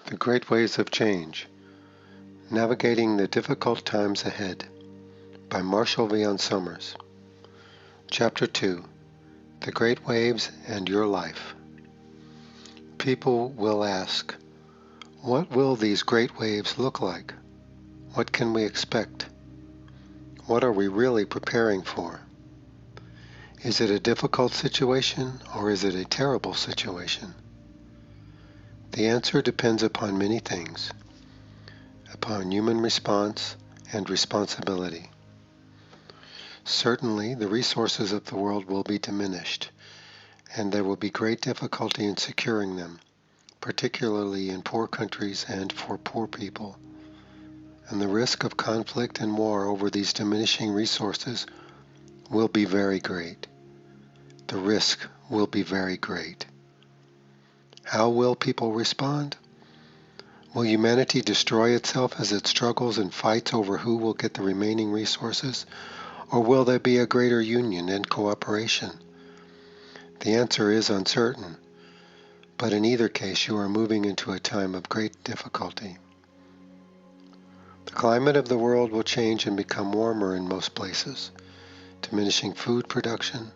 The Great Waves of Change, Navigating the Difficult Times Ahead by Marshall V. Summers. Chapter 2, The Great Waves and Your Life. People will ask, what will these great waves look like? What can we expect? What are we really preparing for? Is it a difficult situation or is it a terrible situation? The answer depends upon many things, upon human response and responsibility. Certainly, the resources of the world will be diminished, and there will be great difficulty in securing them, particularly in poor countries and for poor people. And the risk of conflict and war over these diminishing resources will be very great. The risk will be very great. How will people respond? Will humanity destroy itself as it struggles and fights over who will get the remaining resources, or will there be a greater union and cooperation? The answer is uncertain, but in either case you are moving into a time of great difficulty. The climate of the world will change and become warmer in most places, diminishing food production,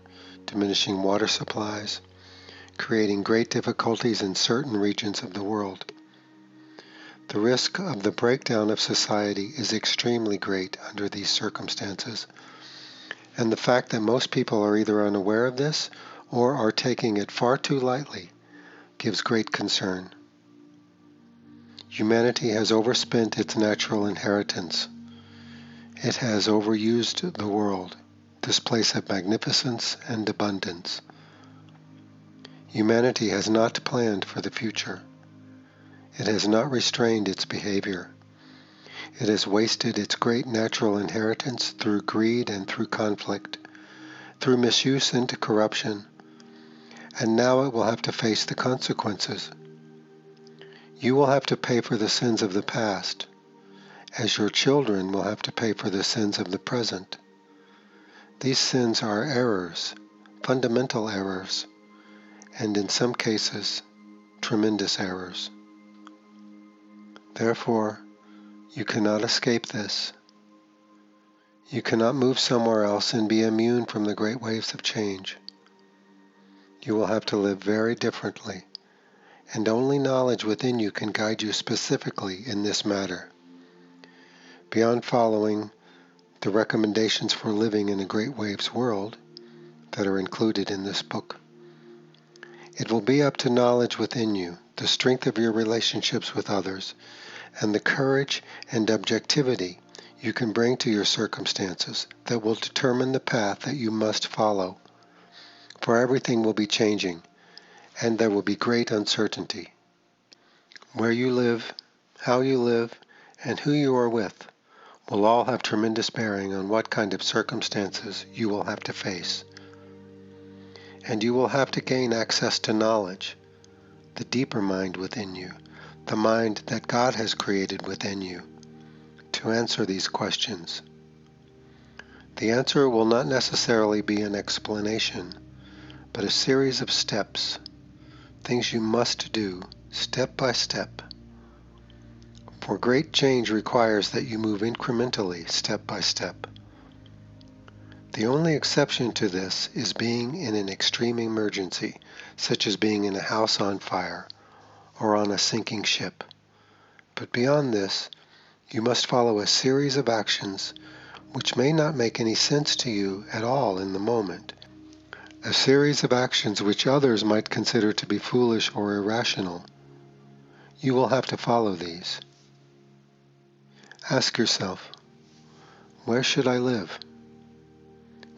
diminishing water supplies, creating great difficulties in certain regions of the world. The risk of the breakdown of society is extremely great under these circumstances, and the fact that most people are either unaware of this or are taking it far too lightly gives great concern. Humanity has overspent its natural inheritance. It has overused the world, this place of magnificence and abundance. Humanity has not planned for the future. It has not restrained its behavior. It has wasted its great natural inheritance through greed and through conflict, through misuse and corruption, and now it will have to face the consequences. You will have to pay for the sins of the past, as your children will have to pay for the sins of the present. These sins are errors, fundamental errors, and in some cases, tremendous errors. Therefore, you cannot escape this. You cannot move somewhere else and be immune from the great waves of change. You will have to live very differently, and only knowledge within you can guide you specifically in this matter. Beyond following the recommendations for living in a great waves world that are included in this book, it will be up to knowledge within you, the strength of your relationships with others, and the courage and objectivity you can bring to your circumstances that will determine the path that you must follow. For everything will be changing, and there will be great uncertainty. Where you live, how you live, and who you are with will all have tremendous bearing on what kind of circumstances you will have to face. And you will have to gain access to knowledge, the deeper mind within you, the mind that God has created within you, to answer these questions. The answer will not necessarily be an explanation, but a series of steps, things you must do, step by step. For great change requires that you move incrementally, step by step. The only exception to this is being in an extreme emergency, such as being in a house on fire or on a sinking ship. But beyond this, you must follow a series of actions which may not make any sense to you at all in the moment. A series of actions which others might consider to be foolish or irrational. You will have to follow these. Ask yourself, where should I live?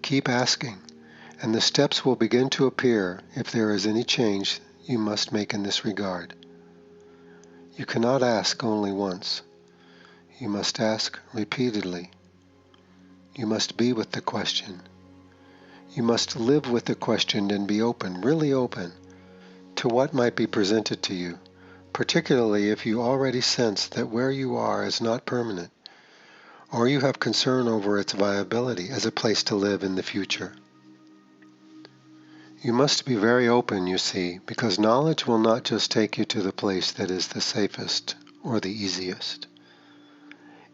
Keep asking, and the steps will begin to appear if there is any change you must make in this regard. You cannot ask only once. You must ask repeatedly. You must be with the question. You must live with the question and be open, really open, to what might be presented to you, particularly if you already sense that where you are is not permanent, or you have concern over its viability as a place to live in the future. You must be very open, you see, because knowledge will not just take you to the place that is the safest or the easiest.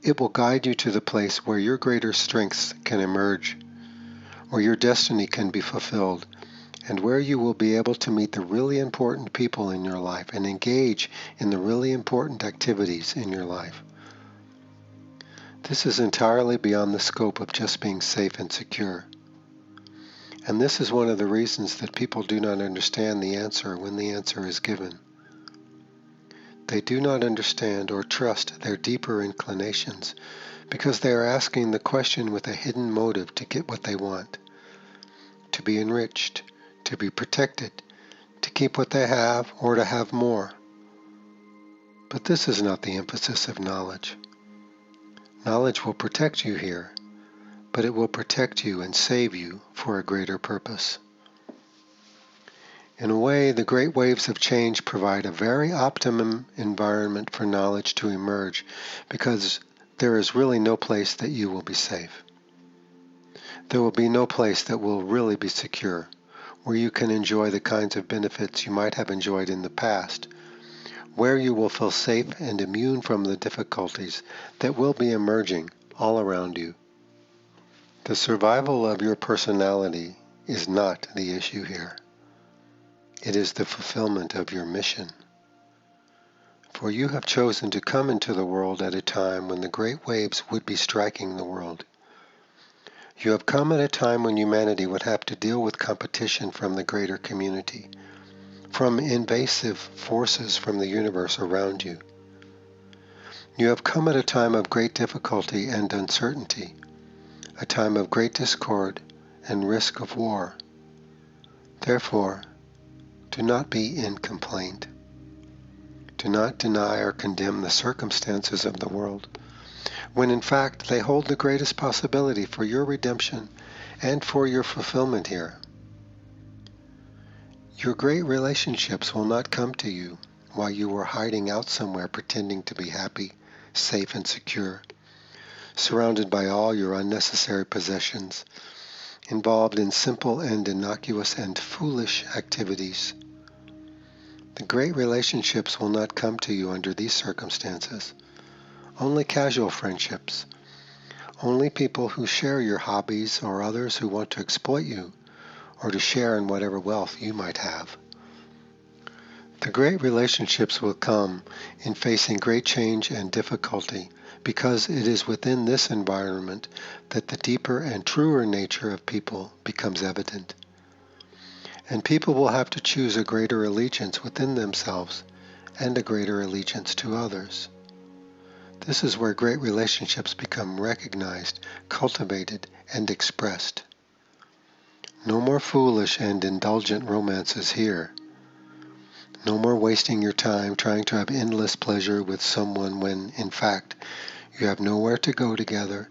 It will guide you to the place where your greater strengths can emerge, where your destiny can be fulfilled, and where you will be able to meet the really important people in your life and engage in the really important activities in your life. This is entirely beyond the scope of just being safe and secure. And this is one of the reasons that people do not understand the answer when the answer is given. They do not understand or trust their deeper inclinations because they are asking the question with a hidden motive to get what they want, to be enriched, to be protected, to keep what they have or to have more. But this is not the emphasis of knowledge. Knowledge will protect you here, but it will protect you and save you for a greater purpose. In a way, the great waves of change provide a very optimum environment for knowledge to emerge because there is really no place that you will be safe. There will be no place that will really be secure, where you can enjoy the kinds of benefits you might have enjoyed in the past, where you will feel safe and immune from the difficulties that will be emerging all around you. The survival of your personality is not the issue here. It is the fulfillment of your mission. For you have chosen to come into the world at a time when the great waves would be striking the world. You have come at a time when humanity would have to deal with competition from the greater community, from invasive forces from the universe around you. You have come at a time of great difficulty and uncertainty, a time of great discord and risk of war. Therefore, do not be in complaint. Do not deny or condemn the circumstances of the world, when in fact they hold the greatest possibility for your redemption and for your fulfillment here. Your great relationships will not come to you while you are hiding out somewhere pretending to be happy, safe and secure, surrounded by all your unnecessary possessions, involved in simple and innocuous and foolish activities. The great relationships will not come to you under these circumstances. Only casual friendships, only people who share your hobbies or others who want to exploit you or to share in whatever wealth you might have. The great relationships will come in facing great change and difficulty because it is within this environment that the deeper and truer nature of people becomes evident. And people will have to choose a greater allegiance within themselves and a greater allegiance to others. This is where great relationships become recognized, cultivated, and expressed. No more foolish and indulgent romances here. No more wasting your time trying to have endless pleasure with someone when, in fact, you have nowhere to go together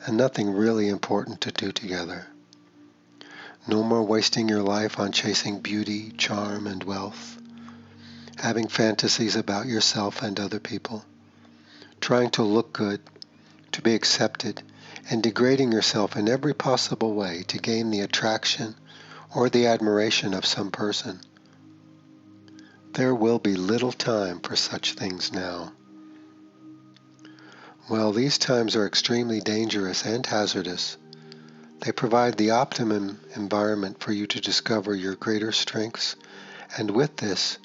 and nothing really important to do together. No more wasting your life on chasing beauty, charm, and wealth, having fantasies about yourself and other people, trying to look good, to be accepted, and degrading yourself in every possible way to gain the attraction or the admiration of some person. There will be little time for such things now. While these times are extremely dangerous and hazardous, they provide the optimum environment for you to discover your greater strengths, and with this,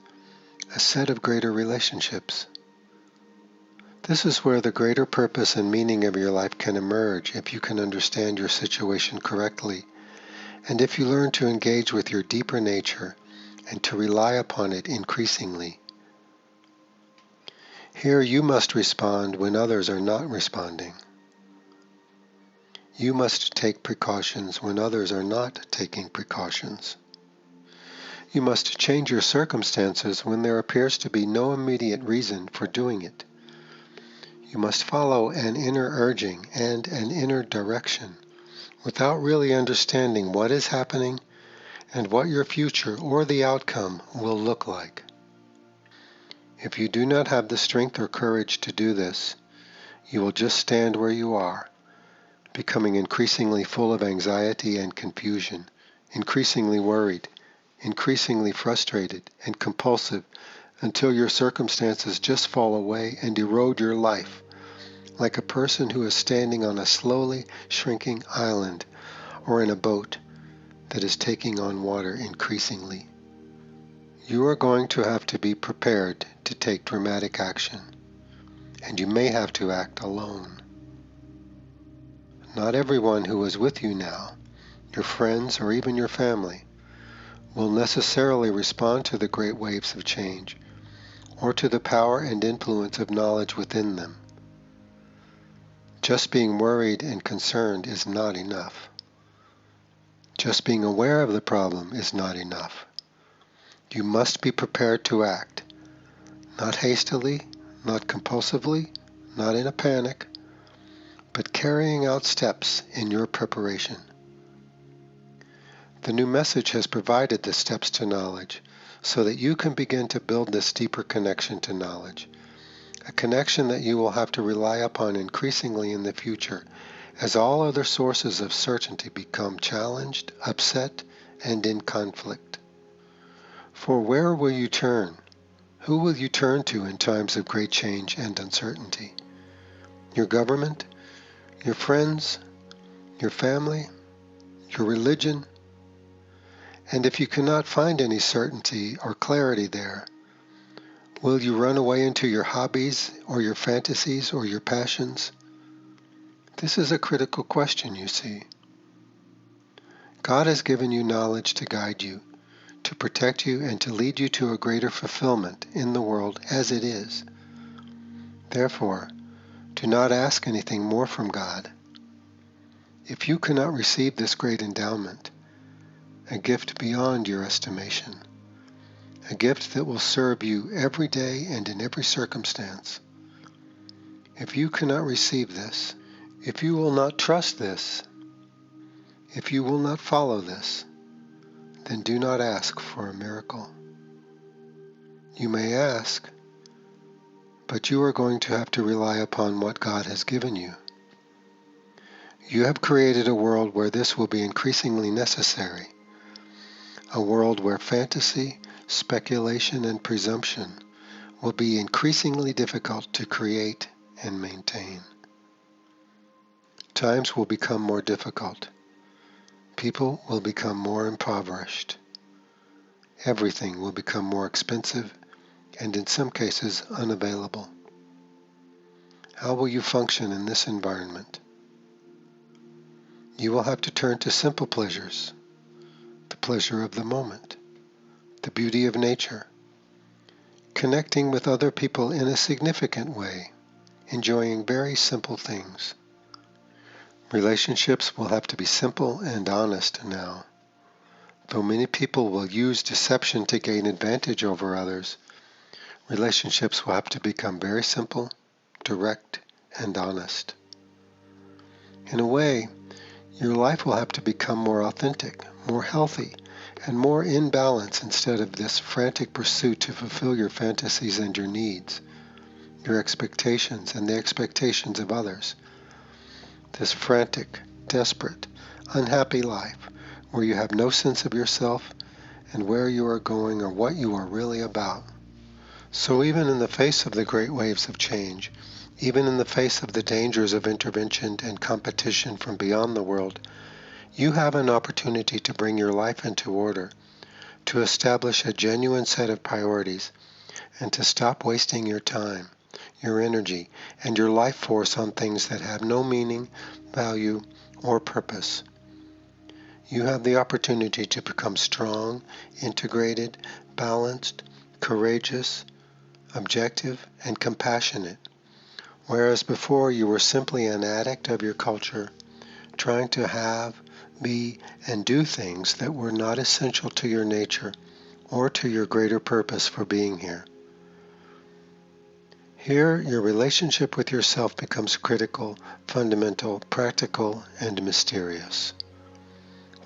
a set of greater relationships. This is where the greater purpose and meaning of your life can emerge if you can understand your situation correctly, and if you learn to engage with your deeper nature and to rely upon it increasingly. Here you must respond when others are not responding. You must take precautions when others are not taking precautions. You must change your circumstances when there appears to be no immediate reason for doing it. You must follow an inner urging and an inner direction without really understanding what is happening and what your future or the outcome will look like. If you do not have the strength or courage to do this, you will just stand where you are, becoming increasingly full of anxiety and confusion, increasingly worried, increasingly frustrated and compulsive until your circumstances just fall away and erode your life, like a person who is standing on a slowly shrinking island or in a boat that is taking on water increasingly. You are going to have to be prepared to take dramatic action, and you may have to act alone. Not everyone who is with you now, your friends or even your family, will necessarily respond to the great waves of change or to the power and influence of knowledge within them. Just being worried and concerned is not enough. Just being aware of the problem is not enough. You must be prepared to act, not hastily, not compulsively, not in a panic, but carrying out steps in your preparation. The new message has provided the steps to knowledge so that you can begin to build this deeper connection to knowledge, a connection that you will have to rely upon increasingly in the future as all other sources of certainty become challenged, upset, and in conflict. For where will you turn? Who will you turn to in times of great change and uncertainty? Your government? Your friends? Your family? Your religion? And if you cannot find any certainty or clarity there, will you run away into your hobbies or your fantasies or your passions? This is a critical question, you see. God has given you knowledge to guide you, to protect you, and to lead you to a greater fulfillment in the world as it is. Therefore, do not ask anything more from God. If you cannot receive this great endowment, a gift beyond your estimation, a gift that will serve you every day and in every circumstance, if you cannot receive this, if you will not trust this, if you will not follow this, then do not ask for a miracle. You may ask, but you are going to have to rely upon what God has given you. You have created a world where this will be increasingly necessary, a world where fantasy, speculation, and presumption will be increasingly difficult to create and maintain. Times will become more difficult. People will become more impoverished. Everything will become more expensive and in some cases unavailable. How will you function in this environment? You will have to turn to simple pleasures, the pleasure of the moment, the beauty of nature, connecting with other people in a significant way, enjoying very simple things. Relationships will have to be simple and honest now. Though many people will use deception to gain advantage over others, relationships will have to become very simple, direct, and honest. In a way, your life will have to become more authentic, more healthy, and more in balance instead of this frantic pursuit to fulfill your fantasies and your needs, your expectations and the expectations of others. This frantic, desperate, unhappy life where you have no sense of yourself and where you are going or what you are really about. So even in the face of the great waves of change, even in the face of the dangers of intervention and competition from beyond the world, you have an opportunity to bring your life into order, to establish a genuine set of priorities, and to stop wasting your time, your energy, and your life force on things that have no meaning, value, or purpose. You have the opportunity to become strong, integrated, balanced, courageous, objective, and compassionate, whereas before you were simply an addict of your culture, trying to have, be, and do things that were not essential to your nature or to your greater purpose for being here. Here, your relationship with yourself becomes critical, fundamental, practical, and mysterious.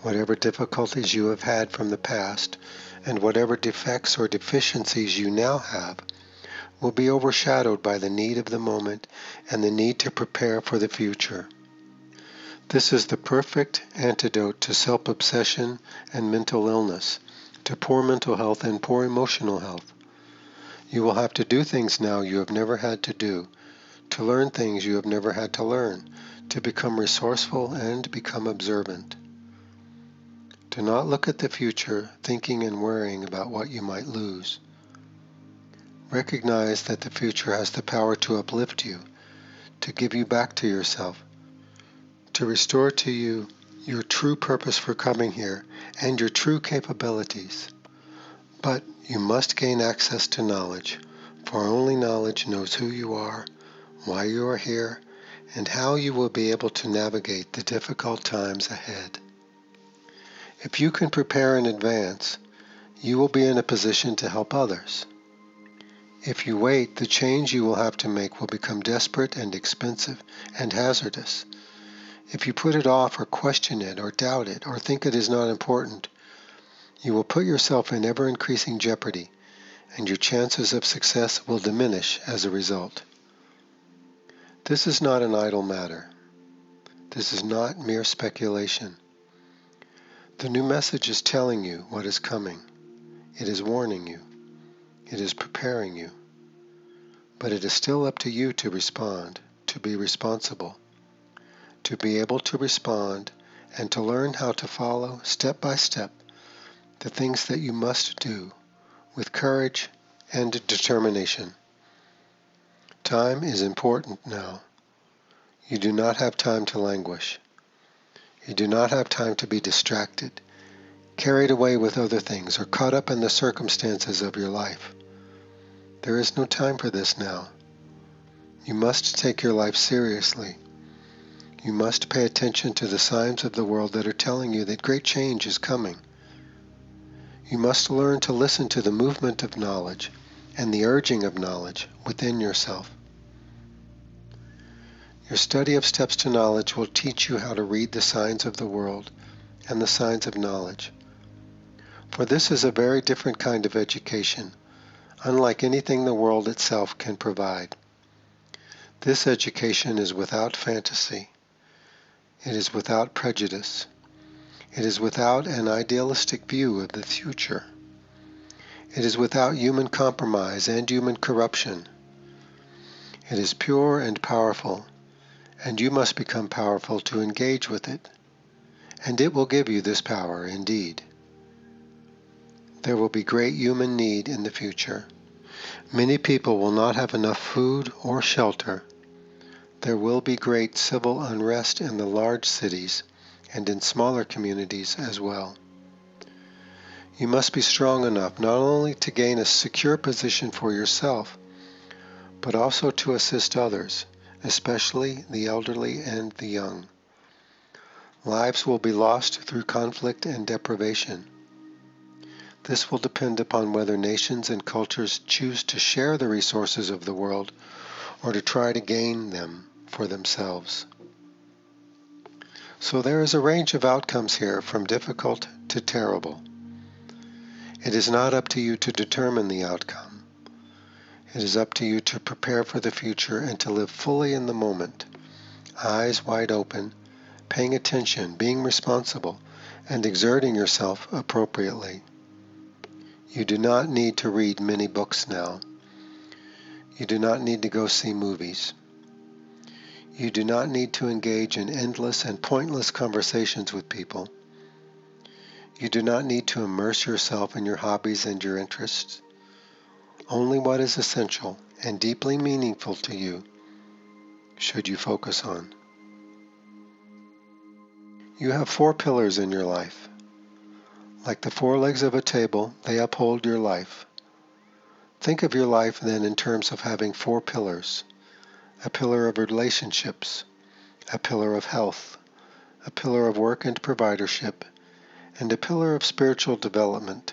Whatever difficulties you have had from the past, and whatever defects or deficiencies you now have, will be overshadowed by the need of the moment and the need to prepare for the future. This is the perfect antidote to self-obsession and mental illness, to poor mental health and poor emotional health. You will have to do things now you have never had to do, to learn things you have never had to learn, to become resourceful and become observant. Do not look at the future thinking and worrying about what you might lose. Recognize that the future has the power to uplift you, to give you back to yourself, to restore to you your true purpose for coming here and your true capabilities. But you must gain access to knowledge, for only knowledge knows who you are, why you are here, and how you will be able to navigate the difficult times ahead. If you can prepare in advance, you will be in a position to help others. If you wait, the change you will have to make will become desperate and expensive and hazardous. If you put it off or question it or doubt it or think it is not important, you will put yourself in ever-increasing jeopardy, and your chances of success will diminish as a result. This is not an idle matter. This is not mere speculation. The new message is telling you what is coming. It is warning you. It is preparing you. But it is still up to you to respond, to be responsible, to be able to respond, and to learn how to follow, step by step, the things that you must do with courage and determination. Time is important now. You do not have time to languish. You do not have time to be distracted, carried away with other things, or caught up in the circumstances of your life. There is no time for this now. You must take your life seriously. You must pay attention to the signs of the world that are telling you that great change is coming. You must learn to listen to the movement of knowledge and the urging of knowledge within yourself. Your study of steps to knowledge will teach you how to read the signs of the world and the signs of knowledge. For this is a very different kind of education, unlike anything the world itself can provide. This education is without fantasy. It is without prejudice. It is without an idealistic view of the future. It is without human compromise and human corruption. It is pure and powerful, and you must become powerful to engage with it, and it will give you this power indeed. There will be great human need in the future. Many people will not have enough food or shelter. There will be great civil unrest in the large cities and in smaller communities as well. You must be strong enough not only to gain a secure position for yourself, but also to assist others, especially the elderly and the young. Lives will be lost through conflict and deprivation. This will depend upon whether nations and cultures choose to share the resources of the world or to try to gain them for themselves. So there is a range of outcomes here from difficult to terrible. It is not up to you to determine the outcome. It is up to you to prepare for the future and to live fully in the moment, eyes wide open, paying attention, being responsible, and exerting yourself appropriately. You do not need to read many books now. You do not need to go see movies. You do not need to engage in endless and pointless conversations with people. You do not need to immerse yourself in your hobbies and your interests. Only what is essential and deeply meaningful to you should you focus on. You have 4 pillars in your life. Like the 4 legs of a table, they uphold your life. Think of your life then in terms of having 4 pillars. A pillar of relationships, a pillar of health, a pillar of work and providership, and a pillar of spiritual development.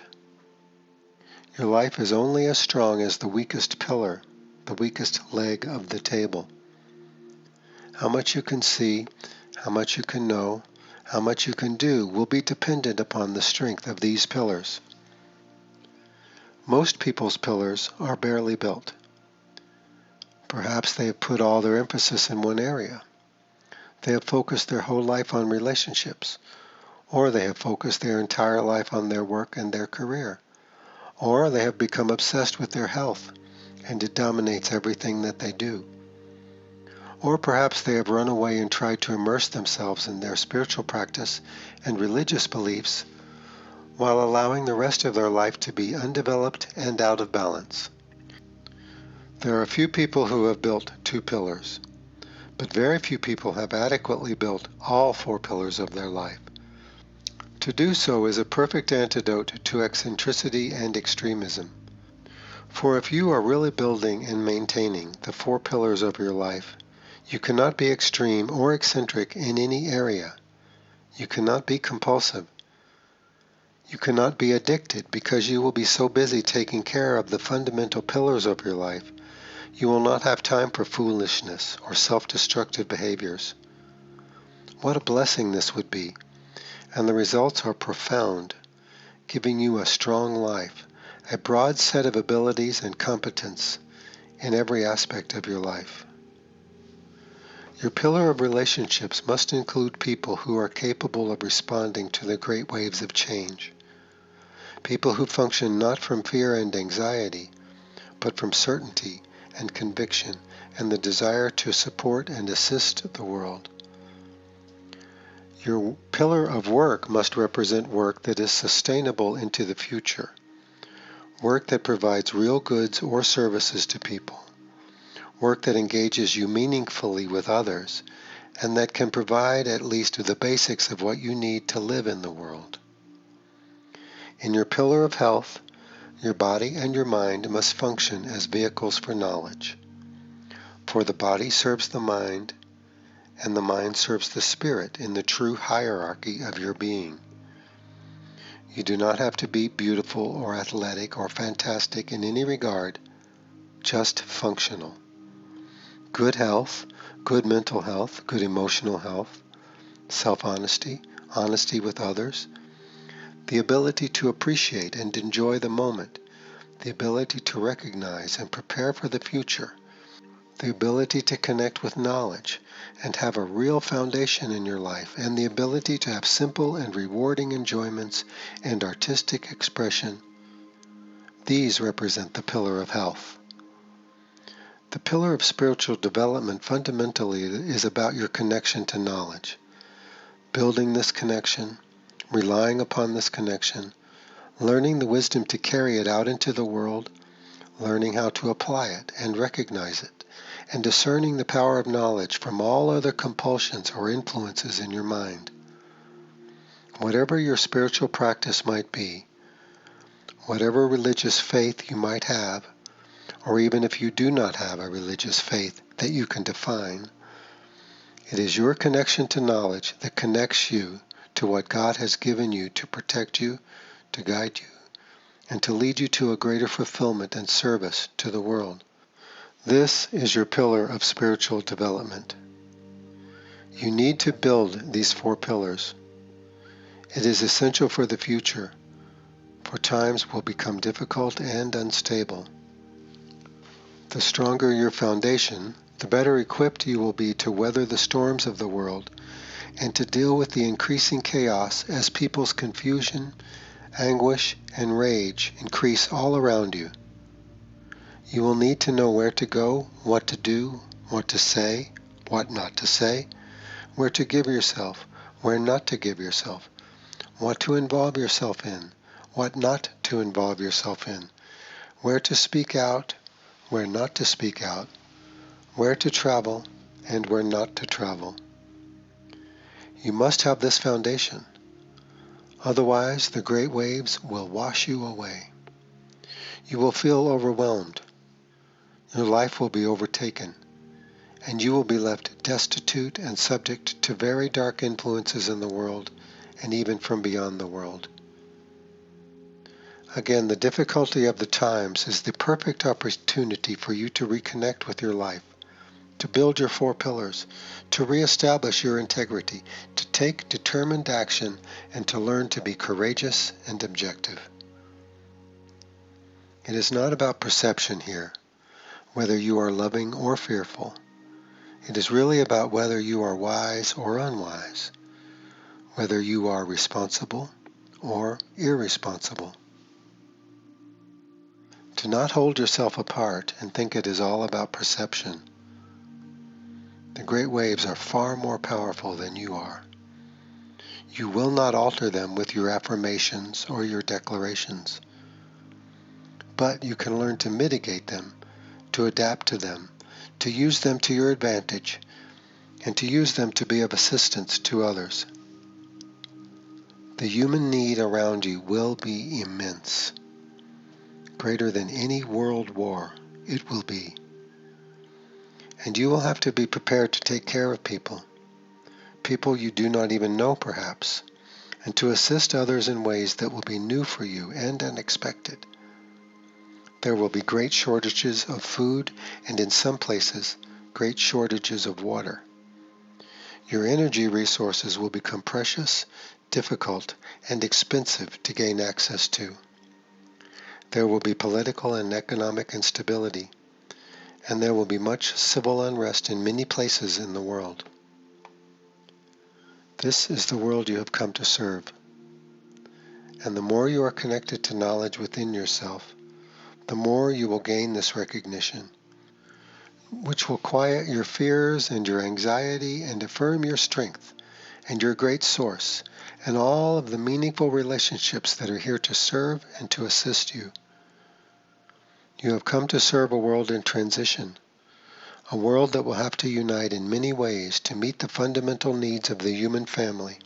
Your life is only as strong as the weakest pillar, the weakest leg of the table. How much you can see, how much you can know, how much you can do will be dependent upon the strength of these pillars. Most people's pillars are barely built. Perhaps they have put all their emphasis in one area. They have focused their whole life on relationships, or they have focused their entire life on their work and their career, or they have become obsessed with their health and it dominates everything that they do. Or perhaps they have run away and tried to immerse themselves in their spiritual practice and religious beliefs while allowing the rest of their life to be undeveloped and out of balance. There are few people who have built 2 pillars, but very few people have adequately built all 4 pillars of their life. To do so is a perfect antidote to eccentricity and extremism. For if you are really building and maintaining the 4 pillars of your life, you cannot be extreme or eccentric in any area. You cannot be compulsive. You cannot be addicted because you will be so busy taking care of the fundamental pillars of your life, you will not have time for foolishness or self-destructive behaviors. What a blessing this would be, and the results are profound, giving you a strong life, a broad set of abilities and competence in every aspect of your life. Your pillar of relationships must include people who are capable of responding to the great waves of change. People who function not from fear and anxiety, but from certainty and conviction and the desire to support and assist the world. Your pillar of work must represent work that is sustainable into the future, work that provides real goods or services to people, work that engages you meaningfully with others, and that can provide at least the basics of what you need to live in the world. In your pillar of health, your body and your mind must function as vehicles for knowledge. For the body serves the mind, and the mind serves the spirit in the true hierarchy of your being. You do not have to be beautiful or athletic or fantastic in any regard, just functional. Good health, good mental health, good emotional health, self-honesty, honesty with others, the ability to appreciate and enjoy the moment, the ability to recognize and prepare for the future, the ability to connect with knowledge and have a real foundation in your life, and the ability to have simple and rewarding enjoyments and artistic expression. These represent the pillar of health. The pillar of spiritual development fundamentally is about your connection to knowledge, building this connection, relying upon this connection, learning the wisdom to carry it out into the world, learning how to apply it and recognize it, and discerning the power of knowledge from all other compulsions or influences in your mind. Whatever your spiritual practice might be, whatever religious faith you might have, or even if you do not have a religious faith that you can define, it is your connection to knowledge that connects you to what God has given you to protect you, to guide you, and to lead you to a greater fulfillment and service to the world. This is your pillar of spiritual development. You need to build these 4 pillars. It is essential for the future, for times will become difficult and unstable. The stronger your foundation, the better equipped you will be to weather the storms of the world and to deal with the increasing chaos as people's confusion, anguish, and rage increase all around you. You will need to know where to go, what to do, what to say, what not to say, where to give yourself, where not to give yourself, what to involve yourself in, what not to involve yourself in, where to speak out, where not to speak out, where to travel, and where not to travel. You must have this foundation. Otherwise, the great waves will wash you away. You will feel overwhelmed. Your life will be overtaken, and you will be left destitute and subject to very dark influences in the world and even from beyond the world. Again, the difficulty of the times is the perfect opportunity for you to reconnect with your life, to build your 4 pillars, to reestablish your integrity, to take determined action, and to learn to be courageous and objective. It is not about perception here, whether you are loving or fearful. It is really about whether you are wise or unwise, whether you are responsible or irresponsible. Do not hold yourself apart and think it is all about perception. The great waves are far more powerful than you are. You will not alter them with your affirmations or your declarations, but you can learn to mitigate them, to adapt to them, to use them to your advantage, and to use them to be of assistance to others. The human need around you will be immense, greater than any world war. It will be. And you will have to be prepared to take care of people you do not even know perhaps, and to assist others in ways that will be new for you and unexpected. There will be great shortages of food and in some places, great shortages of water. Your energy resources will become precious, difficult, and expensive to gain access to. There will be political and economic instability, and there will be much civil unrest in many places in the world. This is the world you have come to serve. And the more you are connected to knowledge within yourself, the more you will gain this recognition, which will quiet your fears and your anxiety and affirm your strength and your great source and all of the meaningful relationships that are here to serve and to assist you. You have come to serve a world in transition, a world that will have to unite in many ways to meet the fundamental needs of the human family,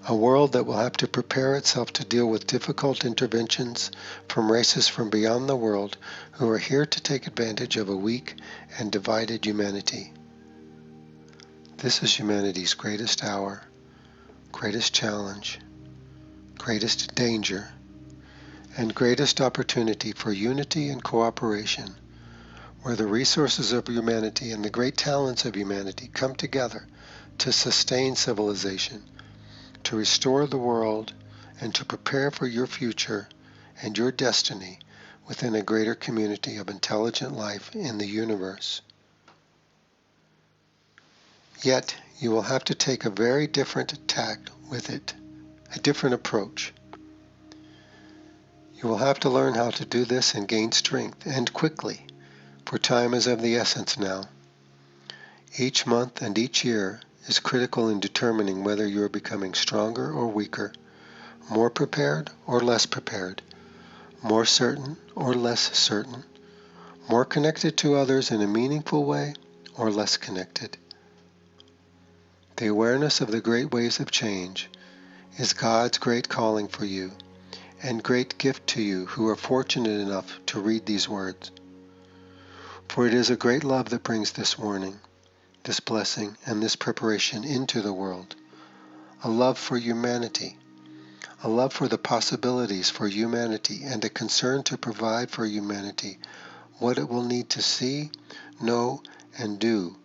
a world that will have to prepare itself to deal with difficult interventions from races from beyond the world who are here to take advantage of a weak and divided humanity. This is humanity's greatest hour, greatest challenge, greatest danger, and greatest opportunity for unity and cooperation, where the resources of humanity and the great talents of humanity come together to sustain civilization, to restore the world, and to prepare for your future and your destiny within a greater community of intelligent life in the universe. Yet, you will have to take a very different tack with it, a different approach. You will have to learn how to do this and gain strength, and quickly, for time is of the essence now. Each month and each year is critical in determining whether you are becoming stronger or weaker, more prepared or less prepared, more certain or less certain, more connected to others in a meaningful way or less connected. The awareness of the great ways of change is God's great calling for you and great gift to you who are fortunate enough to read these words. For it is a great love that brings this warning, this blessing, and this preparation into the world. A love for humanity, a love for the possibilities for humanity, and a concern to provide for humanity what it will need to see, know, and do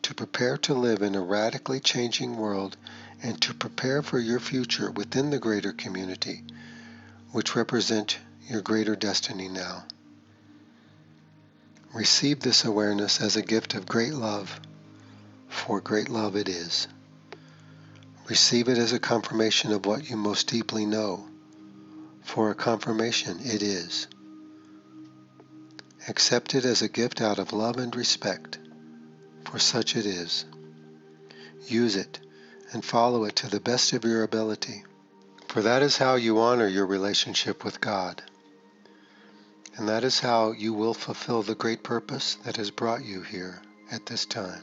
to prepare to live in a radically changing world and to prepare for your future within the greater community, which represent your greater destiny now. Receive this awareness as a gift of great love, for great love it is. Receive it as a confirmation of what you most deeply know, for a confirmation it is. Accept it as a gift out of love and respect, for such it is. Use it and follow it to the best of your ability, for that is how you honor your relationship with God. And that is how you will fulfill the great purpose that has brought you here at this time.